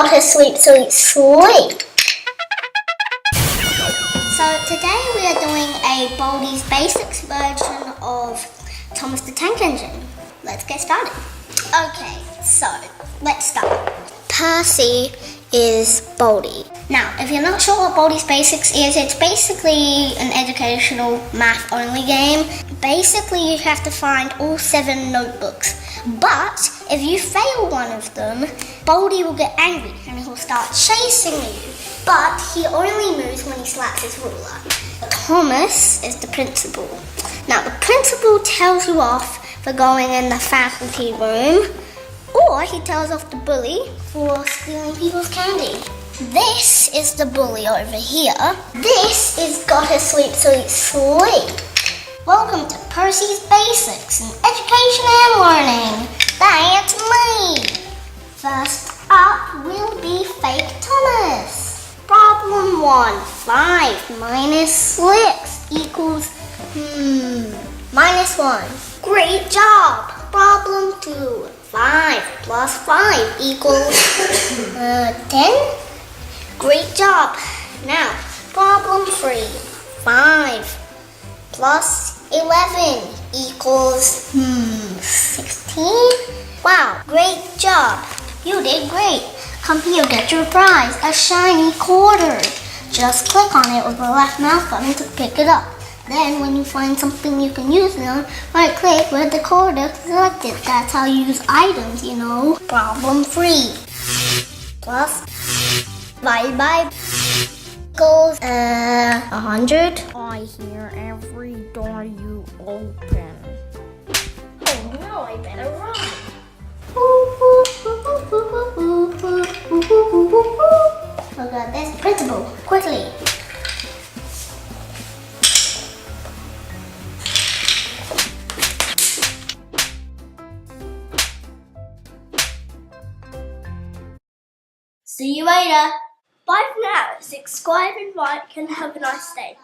to sleep. So today we are doing a Baldi's Basics version of Thomas the Tank Engine. Let's get started. Okay, so let's start. Percy is Baldi. Now, if you're not sure what Baldi's Basics is, it's basically an educational math-only game. Basically, you have to find all 7 notebooks. But if you fail one of them, Baldi will get angry and he'll start chasing you. But he only moves when he slaps his ruler. Thomas is the principal. Now, the principal tells you off for going in the faculty room, or he tells off the bully for stealing people's candy. This is the bully over here. This is gotta sleep. Welcome to Percy's Basics in Education and Learning. That's me. First up will be Fake Thomas. Problem 1. 5 minus 6 equals minus 1. Great job. Problem 2. 5 plus 5 equals 10. Great job. Now, problem 3. 5 plus 11 equals 16. Wow, great job. You did great. Come here, get your prize, a shiny quarter. Just click on it with the left mouse button to pick it up. Then when you find something you can use now, right click with the quarter selected. That's how you use items, you know. Problem 3. Plus divided by equals 100. I hear every door you open. Oh no, I better run. Look at this principal, quickly. See you later. Bye for now. Subscribe and like and have a nice day.